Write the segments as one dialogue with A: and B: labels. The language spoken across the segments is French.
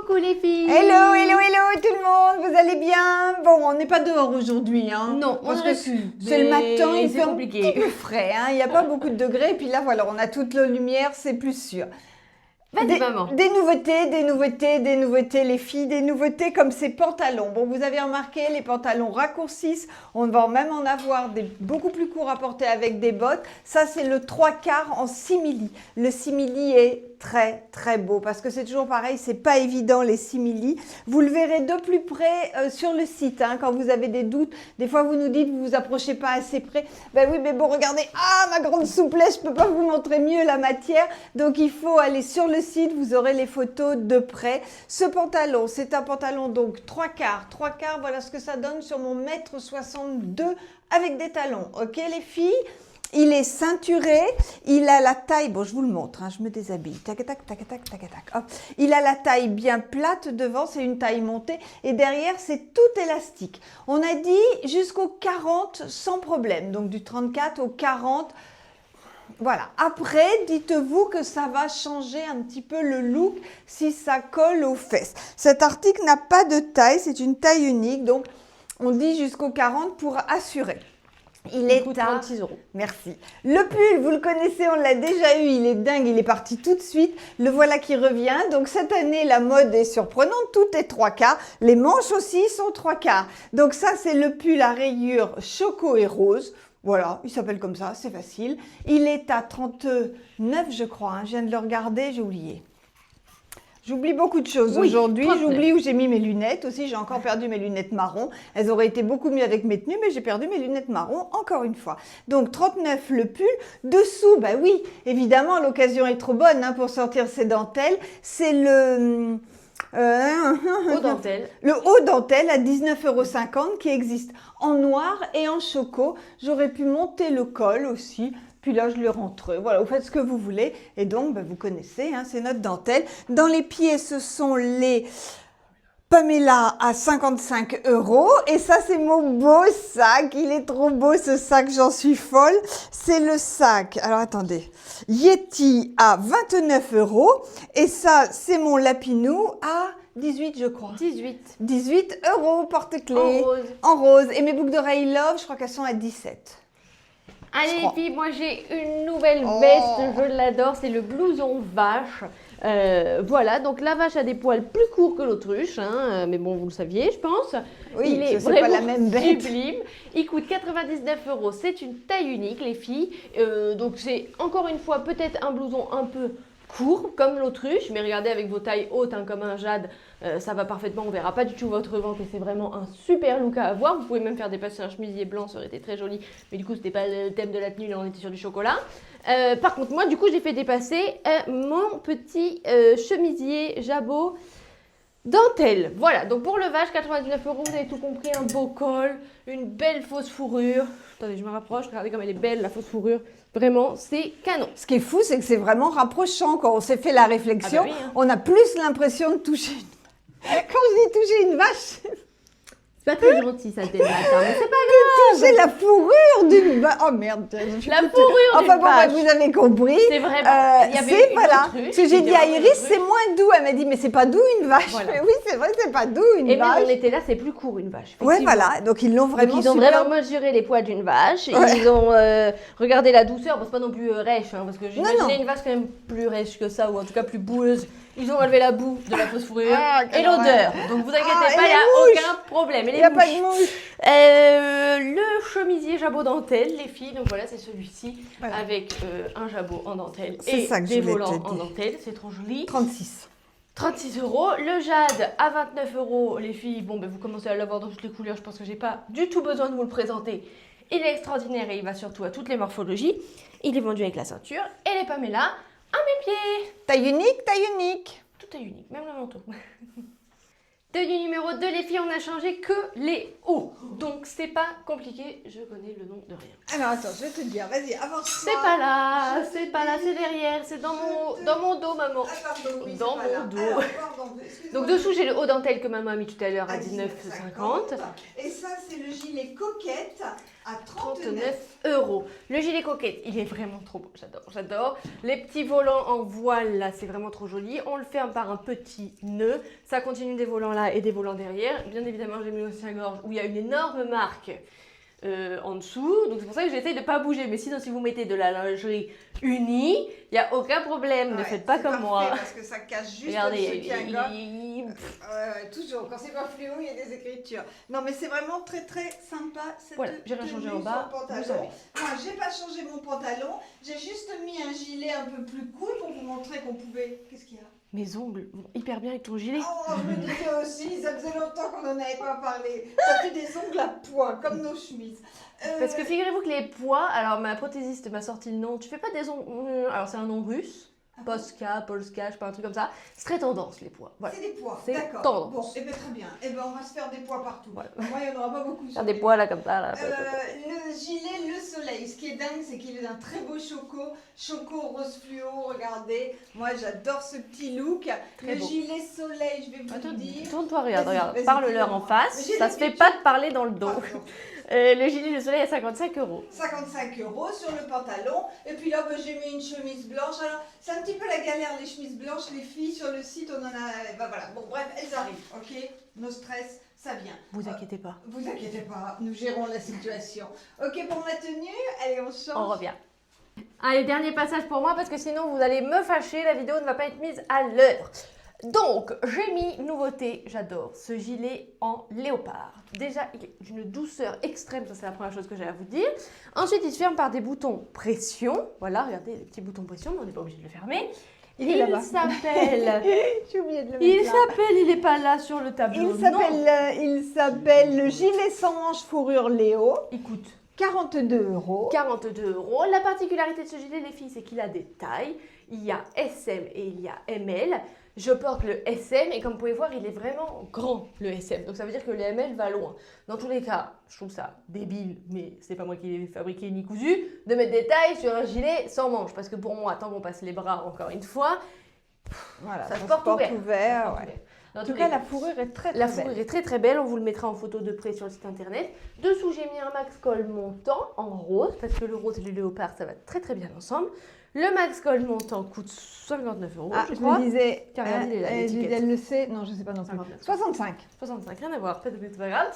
A: Coucou les filles.
B: Hello, hello, hello tout le monde, vous allez bien? Bon, on n'est pas dehors aujourd'hui, hein?
A: Non, on
B: parce que
A: aurait pu,
B: c'est le matin, il
A: c'est
B: fait
A: compliqué.
B: un petit peu frais, hein? Il n'y a pas beaucoup de degrés, et puis là, voilà, on a toute la lumière, c'est plus sûr.
A: Vas-y maman.
B: Des nouveautés, des nouveautés, des nouveautés, les filles, des nouveautés comme ces pantalons. Bon, vous avez remarqué, les pantalons raccourcissent. On va même en avoir des beaucoup plus courts à porter avec des bottes. Ça, c'est le 3/4 en simili. Le simili est très, très beau parce que c'est toujours pareil, c'est pas évident les simili. Vous le verrez de plus près sur le site, hein, quand vous avez des doutes. Des fois, vous nous dites, vous vous approchez pas assez près. Ben oui, mais bon, regardez, ma grande souplesse, je peux pas vous montrer mieux la matière. Donc, il faut aller sur le site, vous aurez les photos de près. Ce pantalon, c'est un pantalon donc 3/4. 3/4, voilà ce que ça donne sur mon 1,62 m avec des talons. Ok les filles? Il est ceinturé, il a la taille, bon je vous le montre, hein, je me déshabille, tac tac tac tac tac tac, hop. Il a la taille bien plate devant, c'est une taille montée et derrière c'est tout élastique. On a dit jusqu'au 40 sans problème, donc du 34 au 40. Voilà, après, dites-vous que ça va changer un petit peu le look si ça colle aux fesses. Cet article n'a pas de taille, c'est une taille unique, donc on dit jusqu'au 40 pour assurer. Il
A: coûte
B: est à
A: 36 €.
B: Merci. Le pull, vous le connaissez, on l'a déjà eu, il est dingue, il est parti tout de suite. Le voilà qui revient. Donc cette année, la mode est surprenante, tout est 3/4. Les manches aussi sont 3/4. Donc ça, c'est le pull à rayures choco et rose. Voilà, il s'appelle comme ça, c'est facile. Il est à 39, je crois, hein. Je viens de le regarder, j'ai oublié. J'oublie beaucoup de choses aujourd'hui. J'oublie où j'ai mis mes lunettes aussi. J'ai encore perdu mes lunettes marron. Elles auraient été beaucoup mieux avec mes tenues, mais j'ai perdu mes lunettes marron encore une fois. Donc 39 le pull. Dessous, bah oui, évidemment, l'occasion est trop bonne, hein, pour sortir ces dentelles. C'est le...
A: Haut dentelle.
B: Le haut dentelle à 19,50 € qui existe en noir et en choco. J'aurais pu monter le col aussi. Puis là, je le rentre. Voilà, vous faites ce que vous voulez. Et donc, vous connaissez, hein, c'est notre dentelle. Dans les pieds, ce sont les Pamela à 55 €. Et ça, c'est mon beau sac. Il est trop beau, ce sac, j'en suis folle. C'est le sac, alors attendez, Yeti à 29 €. Et ça, c'est mon Lapinou à 18, je crois. 18 € porte-clés.
A: En rose.
B: En rose. Et mes boucles d'oreilles Love, je crois qu'elles sont à 17.
A: Allez les filles, moi j'ai une nouvelle veste, je l'adore, c'est le blouson vache. Voilà, donc la vache a des poils plus courts que l'autruche, hein, mais bon, vous le saviez, je pense.
B: Oui,
A: il est
B: c'est pas la même bête.
A: sublime. Il coûte 99 €, c'est une taille unique, les filles. Donc c'est encore une fois peut-être un blouson un peu court comme l'autruche, mais regardez avec vos tailles hautes, hein, comme un jade, ça va parfaitement, on verra pas du tout votre ventre et c'est vraiment un super look à avoir. Vous pouvez même faire dépasser un chemisier blanc, ça aurait été très joli, mais du coup c'était pas le thème de la tenue, là on était sur du chocolat. Par contre moi du coup j'ai fait dépasser mon petit chemisier jabot dentelle. Voilà, donc pour le vache, 99 €, vous avez tout compris, un beau col, une belle fausse fourrure. Attendez, je me rapproche, regardez comme elle est belle la fausse fourrure. Vraiment, c'est canon.
B: Ce qui est fou, c'est que c'est vraiment rapprochant. Quand on s'est fait la réflexion,
A: oui, hein.
B: on a plus l'impression de toucher Quand je dis toucher une vache,
A: C'est pas très gentil ça dès le matin, mais c'est pas grave.
B: toucher la fourrure d'une vache. Oh merde,
A: La fourrure d'une
B: Enfin bon,
A: vache.
B: vous avez compris.
A: C'est vraiment, il y avait
B: c'est
A: une
B: voilà.
A: autruche
B: Ce que j'ai
A: qui
B: dit
A: était
B: à
A: vraiment une
B: Iris,
A: autruche.
B: c'est moins doux. Elle m'a dit, mais c'est pas doux une vache.
A: Voilà.
B: Mais oui, c'est vrai, c'est pas doux une
A: Et même
B: vache.
A: on était là, c'est plus court une vache.
B: Ouais,
A: effectivement.
B: voilà. Donc ils l'ont vraiment
A: Donc ils ont
B: super-
A: vraiment mesuré les poils d'une vache,
B: Ouais.
A: ils ont regardé la douceur, bon c'est pas non plus rêche, hein, parce que
B: non.
A: j'imaginais une vache quand même plus rêche que ça, ou en tout cas plus boueuse. Ils ont enlevé la boue de la fausse fourrure
B: quelle
A: et l'odeur,
B: horreur.
A: donc vous inquiétez
B: Ah, et
A: pas, il
B: les
A: n'y a
B: mouches.
A: aucun problème. Et
B: Il
A: les
B: n'y a pas
A: mouches.
B: de mouche.
A: Le chemisier jabot dentelle, les filles, donc voilà c'est celui-ci,
B: Voilà.
A: avec un jabot en dentelle
B: C'est
A: et
B: ça que je
A: des
B: voulais te
A: volants
B: dire.
A: en dentelle, c'est trop joli.
B: 36.
A: 36 €, le jade à 29 €, les filles, bon ben vous commencez à l'avoir dans toutes les couleurs, je pense que j'ai pas du tout besoin de vous le présenter. Il est extraordinaire et il va surtout à toutes les morphologies. Il est vendu avec la ceinture et les Pamela à mes pieds.
B: Taille unique, taille unique.
A: Tout est unique, même le manteau. Tenue numéro 2, les filles, on a changé que les hauts. Donc c'est pas compliqué, je connais le nom de rien.
B: Alors attends, je vais te dire, vas-y, avance.
A: C'est pas là, c'est pas là, c'est derrière, c'est dans mon dos, maman.
B: Ah, pardon, oui,
A: Dans
B: c'est pas là.
A: mon dos.
B: Alors, pardon, excuse-moi.
A: Donc dessous, j'ai le haut dentelle que maman a mis tout à l'heure à
B: 19,50
A: 19,50.
B: Et ça, c'est le gilet coquette à
A: 39 €. Le gilet coquette, il est vraiment trop beau, j'adore. Les petits volants en voile là, c'est vraiment trop joli. On le ferme par un petit nœud. Ça continue des volants là et des volants derrière. Bien évidemment, j'ai mis aussi à gorge où il y a une énorme marque en dessous. Donc c'est pour ça que j'essaye de ne pas bouger. Mais sinon, si vous mettez de la lingerie unie, il n'y a aucun problème. Ne faites pas comme moi.
B: Parce que ça cache juste
A: Regardez,
B: le soutien-gorge. Toujours, quand c'est pas fluo, il y a des écritures. Non, mais c'est vraiment très très sympa cette
A: Voilà, j'ai rien changé en bas, vous savez.
B: Moi, j'ai pas changé mon pantalon. J'ai juste mis un gilet un peu plus cool pour vous montrer qu'on pouvait. Qu'est-ce qu'il y a?
A: Mes ongles vont hyper bien avec ton gilet.
B: Oh, je me disais aussi, ça faisait longtemps qu'on n'en avait pas parlé. Ça fait des ongles à pois, comme nos chemises.
A: Parce que figurez-vous que les pois, alors ma prothésiste m'a sorti le nom, tu fais pas des ongles, alors c'est un nom russe, Polska, je sais pas, un truc comme ça. C'est très tendance les pois. Voilà.
B: C'est des pois,
A: C'est
B: d'accord.
A: tendance.
B: Bon, et bien très bien. Et ben on va se faire des pois partout.
A: Voilà.
B: Moi, il n'y en aura pas beaucoup.
A: Faire des pois là comme ça. Là.
B: Le gilet, le soleil. Ce qui est dingue, c'est qu'il est d'un très beau choco rose fluo. Regardez, moi j'adore ce petit look.
A: Très
B: le
A: beau.
B: gilet soleil, je vais vous
A: Attends,
B: le dire.
A: tourne-toi, regarde,
B: Vas-y, vas-y,
A: parle-leur en
B: dis-le-moi.
A: face.
B: J'ai
A: Ça se fait
B: l'habitude.
A: pas de parler dans le dos.
B: Pardon.
A: Le gilet de soleil à 55 €.
B: 55 € sur le pantalon. Et puis là, j'ai mis une chemise blanche. Alors, c'est un petit peu la galère, les chemises blanches. Les filles, sur le site, on en a... Ben voilà. Bon, bref, elles arrivent, ok? No stress, ça vient.
A: Vous inquiétez pas.
B: Vous inquiétez pas, nous gérons la situation. Ok, pour ma tenue, allez, on change.
A: On revient. Allez, dernier passage pour moi parce que sinon vous allez me fâcher. La vidéo ne va pas être mise à l'heure. Donc, j'ai mis nouveauté, j'adore ce gilet en léopard. Déjà, il est d'une douceur extrême, ça c'est la première chose que j'ai à vous dire. Ensuite, il se ferme par des boutons pression. Voilà, regardez les petits boutons pression, mais on n'est pas obligé de le fermer.
B: Il est là-bas.
A: s'appelle...
B: J'ai oublié de le mettre
A: il
B: là.
A: s'appelle, il n'est pas là sur le tableau.
B: Il s'appelle le gilet sans manche fourrure Léo.
A: Il coûte
B: 42 €.
A: 42 €. La particularité de ce gilet, les filles, c'est qu'il a des tailles. Il y a SM et il y a ML. Je porte le SM et comme vous pouvez voir, il est vraiment grand, le SM. Donc ça veut dire que le ML va loin. Dans tous les cas, je trouve ça débile, mais c'est pas moi qui l'ai fabriqué ni cousu, de mettre des tailles sur un gilet sans manche. Parce que pour moi, tant qu'on passe les bras, encore une fois,
B: Voilà,
A: ça se porte ouvert.
B: Ouais.
A: Dans
B: En
A: tous
B: tout
A: les
B: cas,
A: cas,
B: la fourrure est très
A: la
B: très
A: fourrure
B: belle.
A: est très très belle, on vous le mettra en photo de près sur le site internet. Dessous, j'ai mis un max col montant en rose, parce que le rose et le léopard, ça va très très bien ensemble. Le max col montant coûte 59 €,
B: Ah,
A: je
B: je
A: crois.
B: me disais,
A: Car regardez, il est là, l'étiquette.
B: elle le sait, non, je sais pas non plus.
A: 59.
B: 65.
A: 65, rien à voir, c'est pas grave.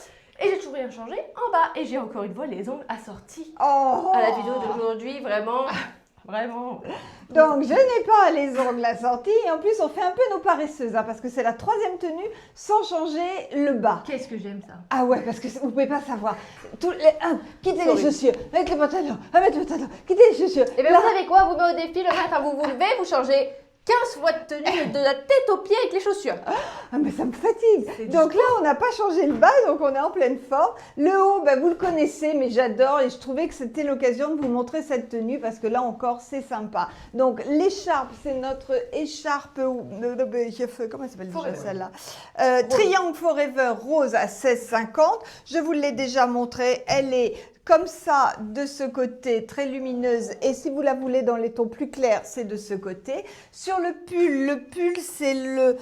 A: Et j'ai toujours rien changé en bas. Et j'ai encore une fois les ongles assortis
B: Oh
A: à la vidéo d'aujourd'hui, vraiment. Vraiment.
B: Donc, je n'ai pas les ongles assortis et en plus, on fait un peu nos paresseuses hein, parce que c'est la troisième tenue sans changer le bas.
A: Qu'est-ce que j'aime ça.
B: Ah ouais, parce que vous pouvez pas savoir. Quittez les
A: Horrible.
B: chaussures, mettre le pantalon, mettre le pantalon, quittez les chaussures.
A: Et bien
B: Là-
A: vous savez quoi, vous mettez au défi le matin, vous vous levez, vous changez 15 fois de tenue de la tête aux pieds avec les chaussures.
B: Ah mais ça me fatigue.
A: C'est du
B: Donc là, on n'a pas changé le bas, donc on est en pleine forme. Le haut, ben, vous le connaissez, mais j'adore et je trouvais que c'était l'occasion de vous montrer cette tenue parce que là encore, c'est sympa. Donc l'écharpe, c'est notre écharpe, comment elle s'appelle déjà
A: Forever.
B: celle-là Triangle Forever rose à 16,50. Je vous l'ai déjà montré, elle est comme ça de ce côté, très lumineuse. Et si vous la voulez dans les tons plus clairs, c'est de ce côté. Sur le pull c'est le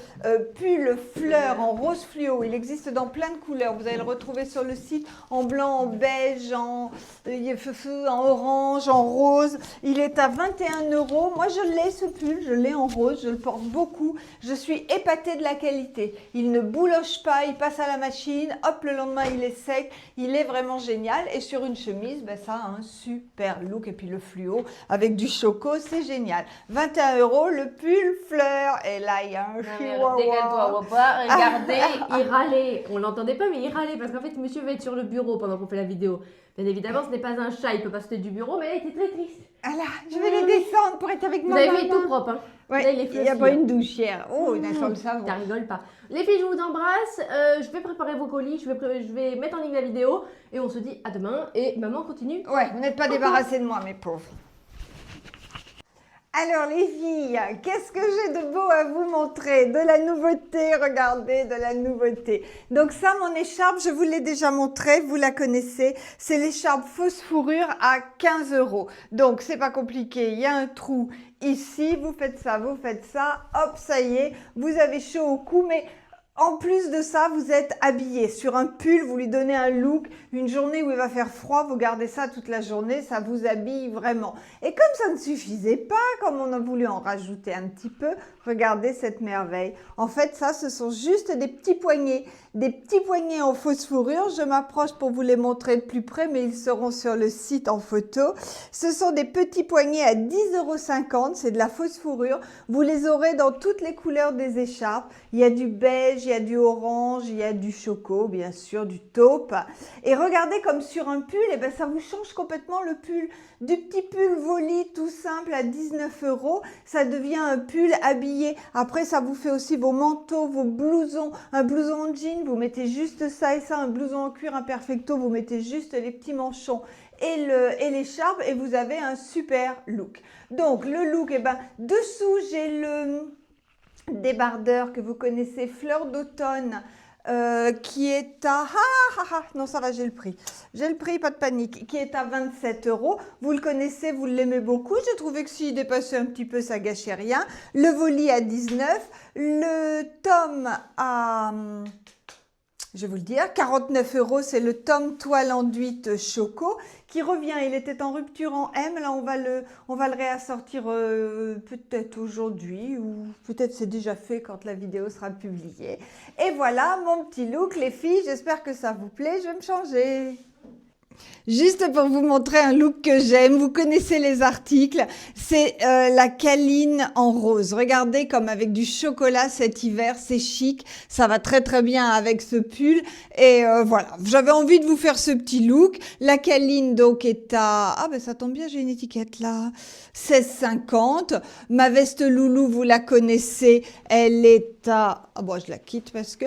B: pull fleur en rose fluo. Il existe dans plein de couleurs. Vous allez le retrouver sur le site en blanc, en beige, en orange, en rose. Il est à 21 €. Moi, je l'ai ce pull, je l'ai en rose, je le porte beaucoup. Je suis épatée de la qualité. Il ne bouloche pas, il passe à la machine. Hop, le lendemain, il est sec. Il est vraiment génial. Et sur une chemise, ben, ça a un super look. Et puis le fluo avec du choco, c'est génial. 21 € le pull fleur. Et là, il y a un chihuahua.
A: Décale-toi, on va pas regarder, il râlait. On l'entendait pas, mais il râlait parce qu'en fait, monsieur va être sur le bureau pendant qu'on fait la vidéo. Bien évidemment, ce n'est pas un chat, il peut pas sauter du bureau, mais il était très triste.
B: Ah là, je vais les descendre pour être avec
A: Vous
B: moi.
A: avez vu tout propre, hein.
B: Ouais,
A: Là, il est
B: il n'y a
A: fluffy,
B: pas
A: hein.
B: une douche hier. Oh, il a comme ça.
A: Ça rigole pas. Les filles, je vous embrasse. Je vais préparer vos colis, je vais mettre en ligne la vidéo et on se dit à demain. Et maman continue.
B: Ouais, vous n'êtes pas débarrassés de moi, mes pauvres. Alors les filles, qu'est-ce que j'ai de beau à vous montrer? De la nouveauté, regardez, de la nouveauté. Donc ça, mon écharpe, je vous l'ai déjà montré, vous la connaissez. C'est l'écharpe fausse fourrure à 15 €. Donc c'est pas compliqué, il y a un trou ici, vous faites ça, hop, ça y est, vous avez chaud au cou, mais en plus de ça, vous êtes habillé sur un pull, vous lui donnez un look. Une journée où il va faire froid, vous gardez ça toute la journée, ça vous habille vraiment. Et comme ça ne suffisait pas, comme on a voulu en rajouter un petit peu, regardez cette merveille. En fait, ça, ce sont juste des petits poignets en fausse fourrure. Je m'approche pour vous les montrer de plus près, mais ils seront sur le site en photo. Ce sont des petits poignets à 10,50 €, c'est de la fausse fourrure. Vous les aurez dans toutes les couleurs des écharpes. Il y a du beige, il y a du orange, il y a du choco, bien sûr, du taupe. Et regardez comme sur un pull, eh ben, ça vous change complètement le pull. Du petit pull Voli tout simple à 19 €, ça devient un pull habillé. Après, ça vous fait aussi vos manteaux, vos blousons, un blouson en jean, vous mettez juste ça et ça, un blouson en cuir imperfecto, vous mettez juste les petits manchons et l'écharpe et vous avez un super look. Donc, le look, eh ben, dessous, j'ai le débardeur que vous connaissez, fleur d'automne, qui est à... non, ça va, j'ai le prix. J'ai le prix, pas de panique. Qui est à 27 €. Vous le connaissez, vous l'aimez beaucoup. J'ai trouvé que s'il dépassait un petit peu, ça gâchait rien. Le Voli à 19. Le tome à... je vais vous le dire, 49 €, c'est le tome toile enduite choco qui revient. Il était en rupture en M. Là, on va le réassortir peut-être aujourd'hui ou peut-être c'est déjà fait quand la vidéo sera publiée. Et voilà mon petit look, les filles. J'espère que ça vous plaît. Je vais me changer. Juste pour vous montrer un look que j'aime, vous connaissez les articles, c'est la câline en rose. Regardez comme avec du chocolat cet hiver, c'est chic, ça va très très bien avec ce pull. Et voilà, j'avais envie de vous faire ce petit look. La câline donc est à... ah ben ça tombe bien, j'ai une étiquette là. 16,50. Ma veste loulou, vous la connaissez, elle est à... ah bon, je la quitte parce que...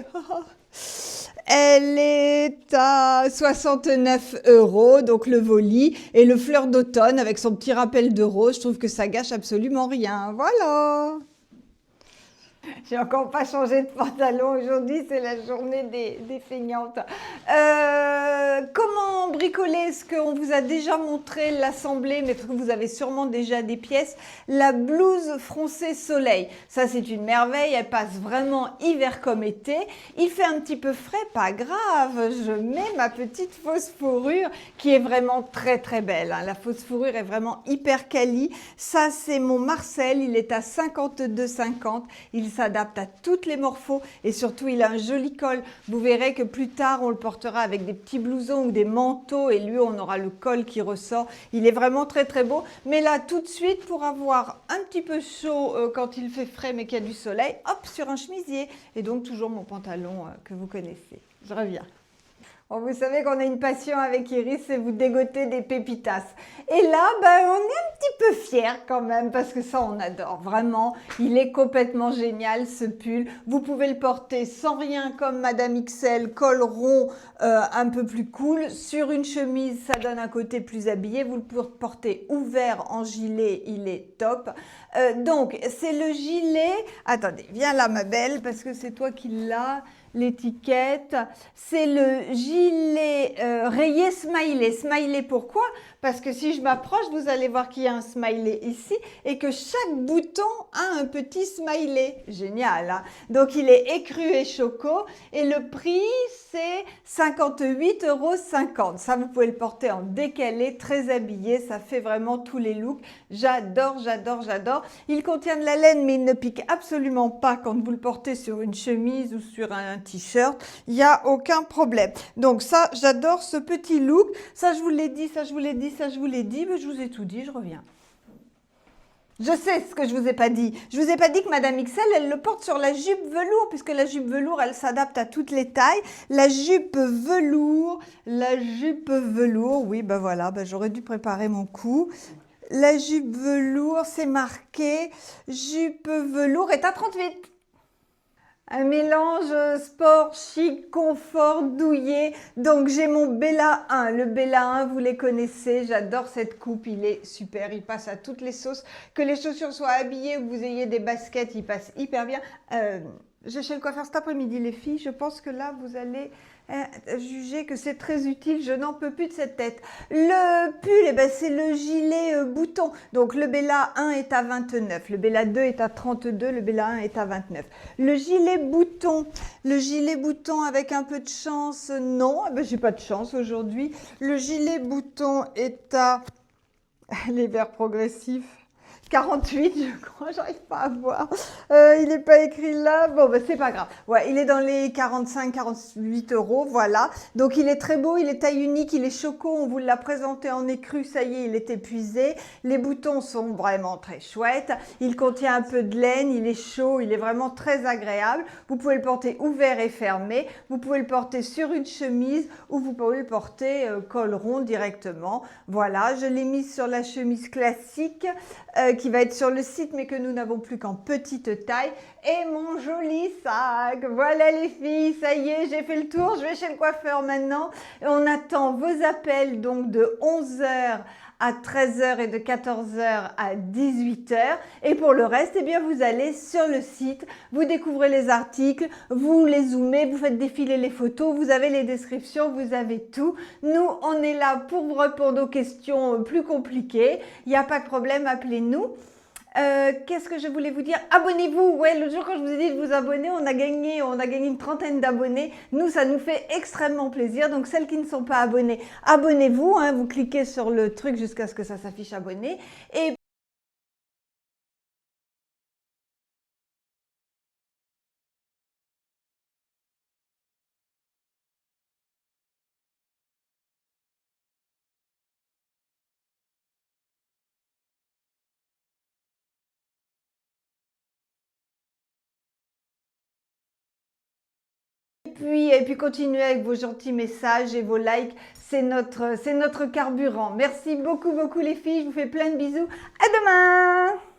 B: elle est à 69 €, donc le Voli, et le fleur d'automne avec son petit rappel de rose. Je trouve que ça gâche absolument rien. Voilà. J'ai encore pas changé de pantalon. Aujourd'hui, c'est la journée des feignantes. Comment bricoler? Est-ce qu'on vous a déjà montré l'assemblée, mais parce que vous avez sûrement déjà des pièces. La blouse froncée soleil. Ça, c'est une merveille. Elle passe vraiment hiver comme été. Il fait un petit peu frais, pas grave. Je mets ma petite fausse fourrure qui est vraiment très, très belle. La fausse fourrure est vraiment hyper quali. Ça, c'est mon Marcel. Il est à 52,50 €. Il s'adapte à toutes les morphos et surtout il a un joli col. Vous verrez que plus tard on le portera avec des petits blousons ou des manteaux et lui on aura le col qui ressort. Il est vraiment très très beau. Mais là tout de suite pour avoir un petit peu chaud quand il fait frais mais qu'il y a du soleil, hop sur un chemisier. Et donc toujours mon pantalon que vous connaissez. Je reviens. Bon, vous savez qu'on a une passion avec Iris, c'est vous dégoter des pépitas. Et là, ben, on est un petit peu fiers quand même, parce que ça, on adore. Vraiment, il est complètement génial, ce pull. Vous pouvez le porter sans rien, comme Madame XL, col rond, un peu plus cool. Sur une chemise, ça donne un côté plus habillé. Vous le portez ouvert en gilet, il est top. Donc, c'est le gilet... attendez, viens là, ma belle, parce que c'est toi qui l'as... l'étiquette, c'est le gilet rayé smiley. Smiley pourquoi? Parce que si je m'approche, vous allez voir qu'il y a un smiley ici et que chaque bouton a un petit smiley. Génial, hein? Donc il est écru et choco et le prix c'est 58,50 €. Ça vous pouvez le porter en décalé, très habillé, ça fait vraiment tous les looks. J'adore, j'adore, j'adore. Il contient de la laine mais il ne pique absolument pas quand vous le portez sur une chemise ou sur un t-shirt, il n'y a aucun problème. Donc ça, j'adore ce petit look. Ça, je vous l'ai dit, ça, je vous l'ai dit, ça, je vous l'ai dit, mais je vous ai tout dit, je reviens. Je sais ce que je vous ai pas dit. Je vous ai pas dit que Madame XL, elle le porte sur la jupe velours, puisque la jupe velours, elle s'adapte à toutes les tailles. La jupe velours, oui, ben voilà, ben j'aurais dû préparer mon coup. La jupe velours, c'est marqué, jupe velours est à 38. Un mélange sport, chic, confort, douillet. Donc j'ai mon Bella 1. Le Bella 1, vous les connaissez. J'adore cette coupe. Il est super. Il passe à toutes les sauces. Que les chaussures soient habillées ou que vous ayez des baskets, il passe hyper bien. Je vais chez le coiffeur cet après-midi, les filles. Je pense que là, vous allez Jugez que c'est très utile, je n'en peux plus de cette tête. Le pull, eh ben, c'est le gilet bouton. Donc le Bella 1 est à 29, le Bella 2 est à 32, le Bella 1 est à 29. Le gilet bouton avec un peu de chance, non, eh ben, j'ai pas de chance aujourd'hui. Le gilet bouton est à les verts progressifs. 48, je crois, j'arrive pas à voir. Il n'est pas écrit là. Bon, ben, c'est pas grave. Ouais, il est dans les 45-48 €, voilà. Donc, il est très beau, il est taille unique, il est choco. On vous l'a présenté en écru, ça y est, il est épuisé. Les boutons sont vraiment très chouettes. Il contient un peu de laine, il est chaud, il est vraiment très agréable. Vous pouvez le porter ouvert et fermé. Vous pouvez le porter sur une chemise ou vous pouvez le porter col rond directement. Voilà, je l'ai mis sur la chemise classique qui va être sur le site mais que nous n'avons plus qu'en petite taille. Et mon joli sac, voilà les filles, ça y est, j'ai fait le tour, je vais chez le coiffeur maintenant. Et on attend vos appels donc de 11 h à 13 h et de 14 h à 18 h. Et pour le reste, eh bien, vous allez sur le site, vous découvrez les articles, vous les zoomez, vous faites défiler les photos, vous avez les descriptions, vous avez tout. Nous, on est là pour vous répondre aux questions plus compliquées. Il n'y a pas de problème, appelez-nous. Qu'est-ce que je voulais vous dire? Abonnez-vous. Ouais, le jour quand je vous ai dit de vous abonner, on a gagné une trentaine d'abonnés. Nous, ça nous fait extrêmement plaisir. Donc, celles qui ne sont pas abonnées, abonnez-vous. Hein, vous cliquez sur le truc jusqu'à ce que ça s'affiche abonné. Et puis continuez avec vos gentils messages et vos likes. C'est notre carburant. Merci beaucoup, beaucoup les filles. Je vous fais plein de bisous. À demain!